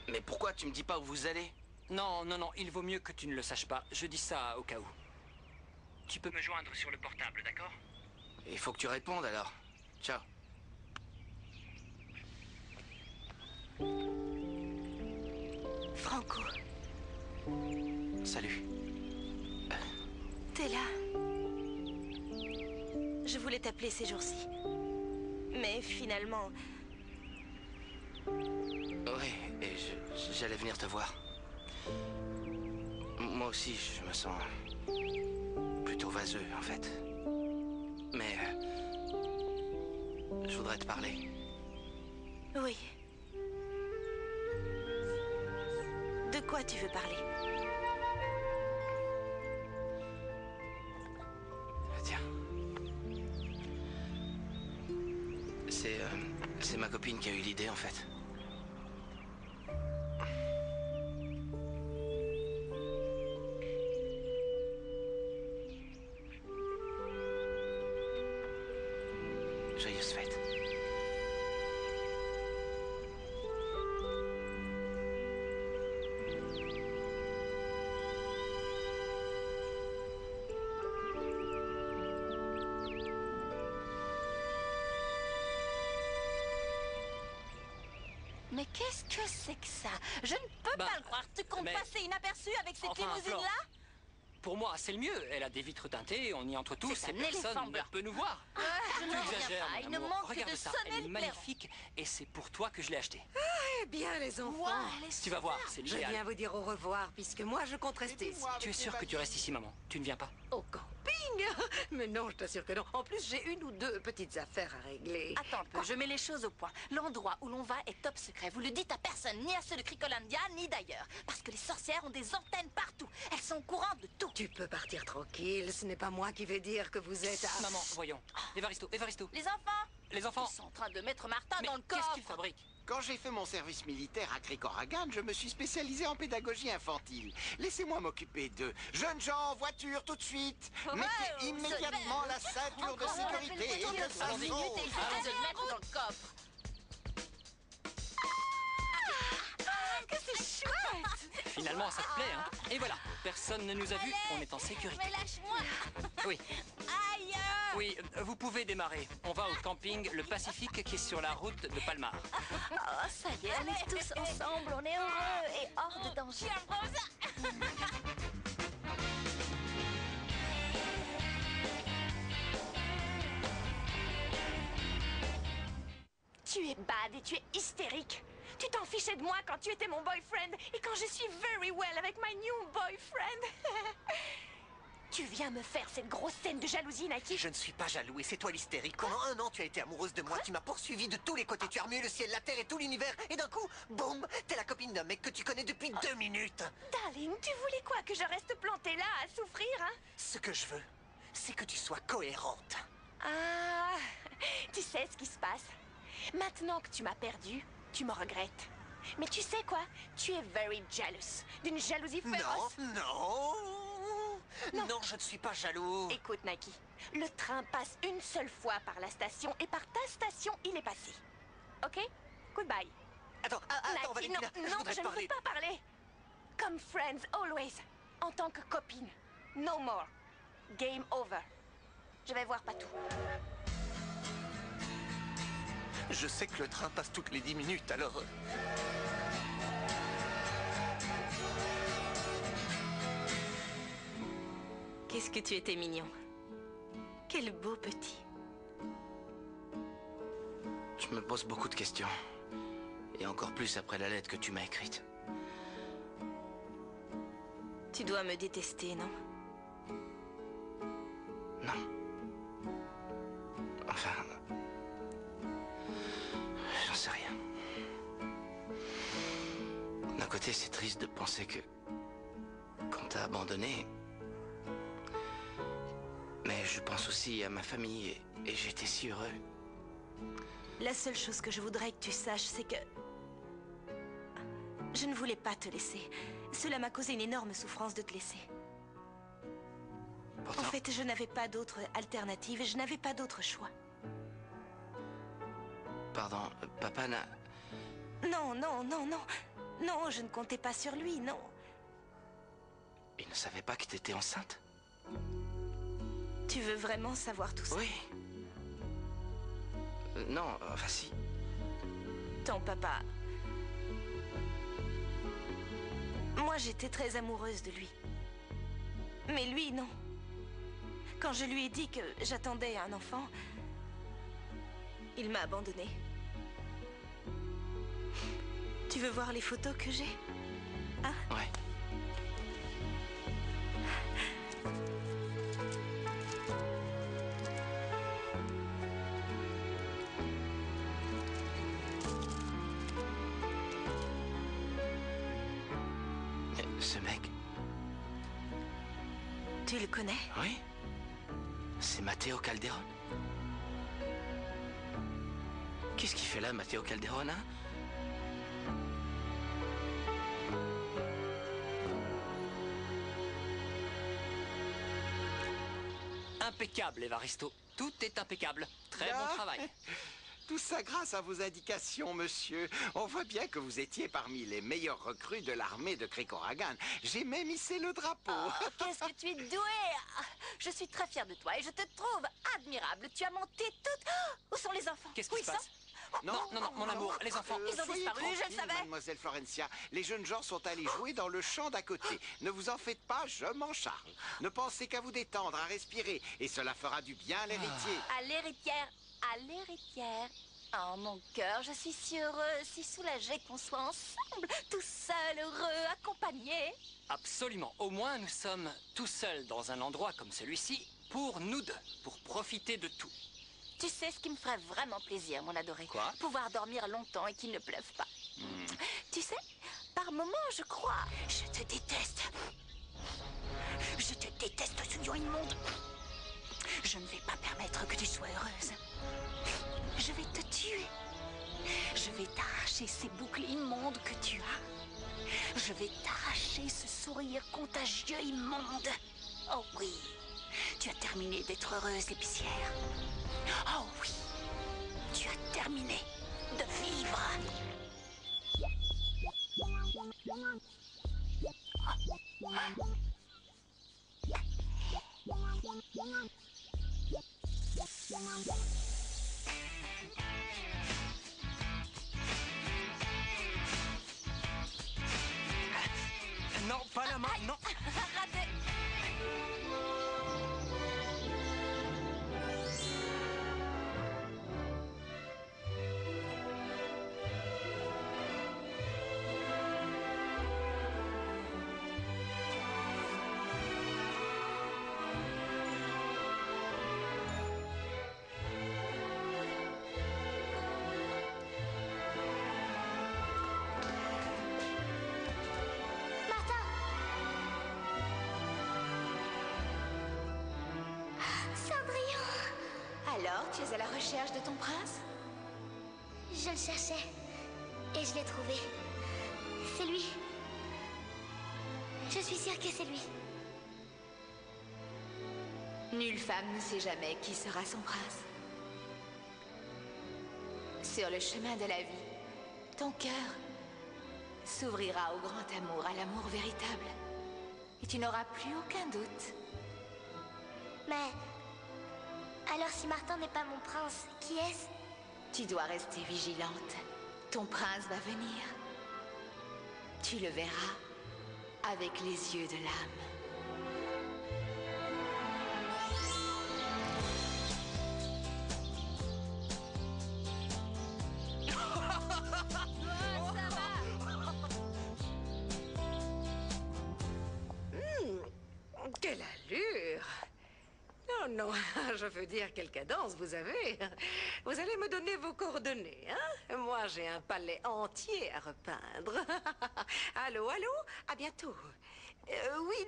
Mais pourquoi tu me dis pas où vous allez? Non, il vaut mieux que tu ne le saches pas. Je dis ça au cas où. Tu peux me joindre sur le portable, d'accord? Il faut que tu répondes alors. Ciao. Franco, Salut. t'es là. Je voulais t'appeler ces jours-ci. Mais finalement... Oui, et j'allais venir te voir. Moi aussi, je me sens plutôt vaseux, en fait. Mais je voudrais te parler. Oui. De quoi tu veux parler? Tiens. C'est ma copine qui a eu l'idée, en fait. Joyeuse fête. Mais qu'est-ce que c'est que ça? Je ne peux pas le croire. Tu comptes passer inaperçu avec cette limousine-là? Pour moi, c'est le mieux. Elle a des vitres teintées, on y entre tous C'est et un éléphant personne ne blanc. peut nous voir. Je Tu n'en reviens exagères, pas. mon Il ne amour. manque Regarde de ça, sonner elle est le clairon. magnifique et c'est pour toi que je l'ai achetée. Eh bien, les enfants. Tu vas voir, c'est Je l'idéal. viens vous dire au revoir, puisque moi, je compte rester ici. Tu es sûr que tu restes ici, maman? Tu ne viens pas? Au camping? Mais non, je t'assure que non. En plus, j'ai une ou deux petites affaires à régler. Attends un peu, je mets les choses au point. L'endroit où l'on va est top secret. Vous le dites à personne, ni à ceux de Cricolandia, ni d'ailleurs. Parce que les sorcières ont des antennes partout. Elles sont au courant de tout. Tu peux partir tranquille, ce n'est pas moi qui vais dire que vous êtes à... Maman, voyons. Évaristo, Évaristo. Les enfants? Les enfants. Ils sont en train de mettre Martin dans le qu'est-ce coffre. qu'il fabrique? Quand j'ai fait mon service militaire à Cricoragan, je me suis spécialisé en pédagogie infantile. Laissez-moi m'occuper d'eux. Jeunes gens, voiture tout de suite. Mettez immédiatement la ceinture de sécurité et que ça Il faut saute. le mettre dans le coffre. Que c'est chouette! Finalement, ça te plaît, hein? Et voilà, personne ne nous a vus, on est en sécurité. Mais lâche-moi. Oui. Aïe! Oui, vous pouvez démarrer. On va au camping Le Pacifique qui est sur la route de Palmar. Oh, ça y est, on est tous ensemble, on est heureux et hors de danger. Tu es bad et tu es hystérique. Tu t'en fichais de moi quand tu étais mon boyfriend et quand je suis very well avec my new boyfriend. Tu viens me faire cette grosse scène de jalousie, Nike? Je ne suis pas jaloux et c'est toi l'hystérique. Pendant 1 an, tu as été amoureuse de moi. Tu m'as poursuivi de tous les côtés. Tu as remué le ciel, la terre et tout l'univers. Et d'un coup, boum, t'es la copine d'un mec que tu connais depuis 2 minutes. Darling, tu voulais quoi? Que je reste plantée là à souffrir, hein? Ce que je veux, c'est que tu sois cohérente. Ah, tu sais ce qui se passe. Maintenant que tu m'as perdu, tu me regrettes. Mais tu sais quoi? Tu es very jealous. D'une jalousie féroce. Non, je ne suis pas jaloux. Écoute, Nike, le train passe une seule fois par la station et par ta station, il est passé. OK? Goodbye. Attends, Nike, Valentina, non, je ne veux pas parler. Comme friends, always. En tant que copine. No more. Game over. Je vais voir Patou. Je sais que le train passe toutes les 10 minutes, alors... Qu'est-ce que tu étais mignon. Quel beau petit. Tu me poses beaucoup de questions. Et encore plus après la lettre que tu m'as écrite. Tu dois me détester, non? Non. Enfin... J'en sais rien. D'un côté, c'est triste de penser que... qu'on t'a abandonné... Mais je pense aussi à ma famille et j'étais si heureux. La seule chose que je voudrais que tu saches, c'est que... Je ne voulais pas te laisser. Cela m'a causé une énorme souffrance de te laisser. Pourtant... En fait, je n'avais pas d'autre alternative et je n'avais pas d'autre choix. Pardon, papa n'a... Non, non, non, non. Non, je ne comptais pas sur lui, non. Il ne savait pas que t'étais enceinte? Tu veux vraiment savoir tout ça? Oui. Non, enfin si. Ton papa... Moi, j'étais très amoureuse de lui. Mais lui, non. Quand je lui ai dit que j'attendais un enfant, il m'a abandonnée. Tu veux voir les photos que j'ai? Hein? Ouais. Ce mec... Tu le connais? Oui. C'est Matteo Calderon. Qu'est-ce qu'il fait là, Matteo Calderon, hein? Impeccable, Evaristo. Tout est impeccable. Très bon travail. Tout ça grâce à vos indications, monsieur. On voit bien que vous étiez parmi les meilleurs recrues de l'armée de Krikoragan. J'ai même hissé le drapeau. Oh, qu'est-ce que tu es doué! Je suis très fière de toi et je te trouve admirable. Tu as monté toute... Où sont les enfants? Qu'est-ce qui se passe? Non, mon amour, les enfants. Ils ont Soyez disparu, je le tranquille, savais. mademoiselle Florencia. Les jeunes gens sont allés jouer dans le champ d'à côté. Ne vous en faites pas, je m'en charge. Ne pensez qu'à vous détendre, à respirer. Et cela fera du bien à l'héritier. À l'héritière, à l'héritière. Oh, mon cœur, je suis si heureuse, si soulagée qu'on soit ensemble, tout seul, heureux, accompagnés. Absolument. Au moins, nous sommes tout seuls dans un endroit comme celui-ci pour nous deux, pour profiter de tout. Tu sais ce qui me ferait vraiment plaisir, mon adoré? Quoi? Pouvoir dormir longtemps et qu'il ne pleuve pas. Tu sais, par moments, je crois... Je te déteste. Je te déteste, souillon immonde. Je ne vais pas permettre que tu sois heureuse. Je vais te tuer. Je vais t'arracher ces boucles immondes que tu as. Je vais t'arracher ce sourire contagieux immonde. Oh oui, tu as terminé d'être heureuse, épicière. Oh oui, tu as terminé de vivre. Non, pas la main, non. Raté. Alors, tu es à la recherche de ton prince? Je le cherchais. Et je l'ai trouvé. C'est lui. Je suis sûre que c'est lui. Nulle femme ne sait jamais qui sera son prince. Sur le chemin de la vie, ton cœur s'ouvrira au grand amour, à l'amour véritable. Et tu n'auras plus aucun doute. Mais... alors si Martin n'est pas mon prince, qui est-ce? Tu dois rester vigilante. Ton prince va venir. Tu le verras avec les yeux de l'âme. Quelle allure! Non, non, je veux dire, quelle cadence vous avez. Vous allez me donner vos coordonnées, hein? Moi, j'ai un palais entier à repeindre. Allô, allô? À bientôt. Oui,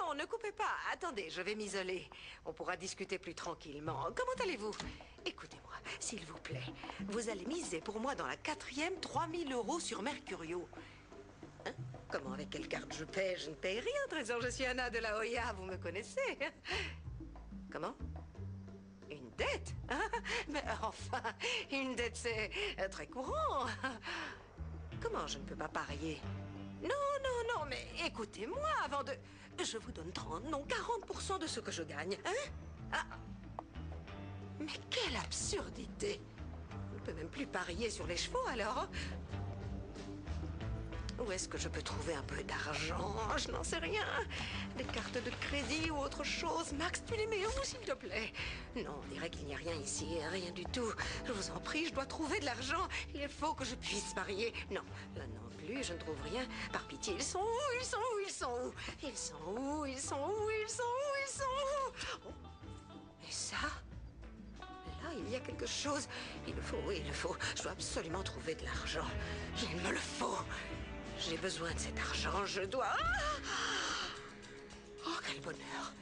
non, ne coupez pas. Attendez, je vais m'isoler. On pourra discuter plus tranquillement. Comment allez-vous? Écoutez-moi, s'il vous plaît. Vous allez miser pour moi dans la 4e 3000 € sur Mercurio. Hein? Comment, avec quelle carte je paie? Je ne paye rien, trésor. Je suis Anna de la Hoya, vous me connaissez. Comment? Une dette? Mais enfin, une dette, c'est très courant. Comment je ne peux pas parier? Non, mais écoutez-moi avant de... Je vous donne 30, non, 40% de ce que je gagne, hein? Mais quelle absurdité! On ne peut même plus parier sur les chevaux, alors. Où est-ce que je peux trouver un peu d'argent? Je n'en sais rien. Des cartes de crédit ou autre chose. Max, tu les mets où, s'il te plaît? Non, on dirait qu'il n'y a rien ici, rien du tout. Je vous en prie, je dois trouver de l'argent. Il faut que je puisse parier. Non, là non plus, je ne trouve rien. Par pitié, ils sont où? Ils sont où? Ils sont où? Ils sont où? Ils sont où? Ils sont où? Ils sont où? Oh. Et ça? Là, il y a quelque chose. Il le faut, oui, il le faut. Je dois absolument trouver de l'argent. Il me le faut. J'ai besoin de cet argent, je dois... Oh, quel bonheur!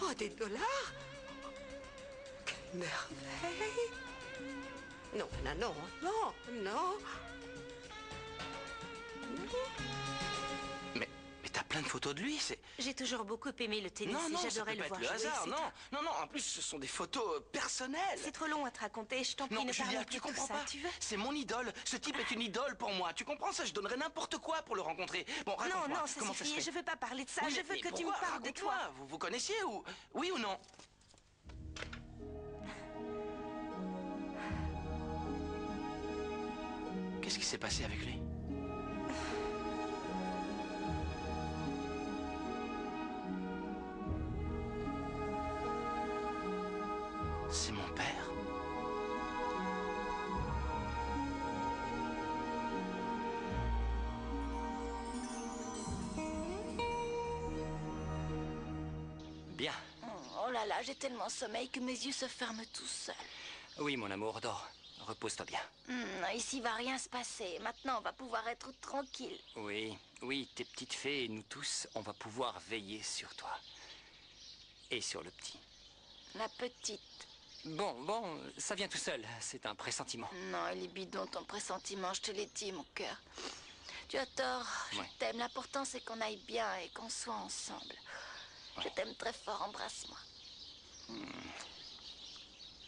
Oh, des dollars! Quelle merveille! Non, non, non, non, non! Mais t'as plein de photos de lui, c'est... J'ai toujours beaucoup aimé le tennis Non, et non, j'adorais le voir jouer. hasard, non, en plus, ce sont des photos personnelles. C'est trop long à te raconter, je t'en prie, Non, ne Julia, parlons tu plus de comprends tout ça, pas. tu veux? C'est mon idole. Ce type est une idole pour moi. Tu comprends ça? Je donnerais n'importe quoi pour le rencontrer. Bon, raconte-moi. Non, ça comment suffit, ça se fait? je veux pas parler de ça, Oui, je veux mais que tu me pourquoi? parles de toi. Raconte-moi. Vous vous connaissiez ou... Oui ou non? Qu'est-ce qui s'est passé avec lui? C'est mon père. Bien. Oh là là, j'ai tellement sommeil que mes yeux se ferment tout seuls. Oui, mon amour, dors. Repose-toi bien. Ici va rien se passer. Maintenant, on va pouvoir être tranquille. Oui, tes petites fées et nous tous, on va pouvoir veiller sur toi. Et sur le petit. La petite. Bon, ça vient tout seul. C'est un pressentiment. Non, il est bidon ton pressentiment, je te l'ai dit, mon cœur. Tu as tort, je t'aime. L'important, c'est qu'on aille bien et qu'on soit ensemble. Je t'aime très fort, embrasse-moi.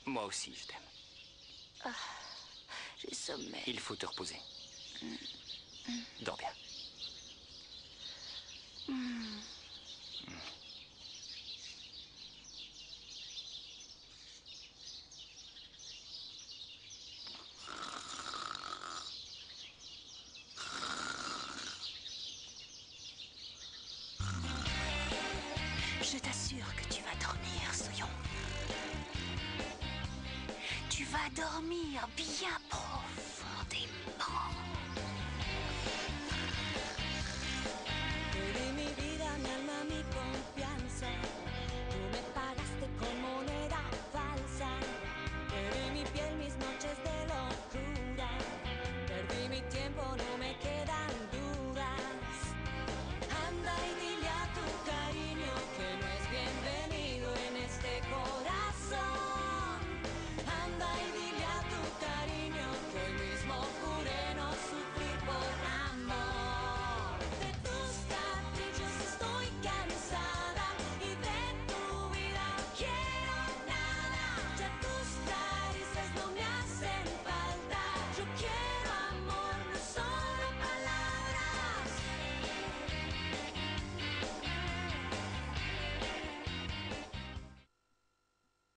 Moi aussi, je t'aime. J'ai sommeil. Il faut te reposer. Dors bien. Je t'assure que tu vas dormir, Soyon. Tu vas dormir bien profondément.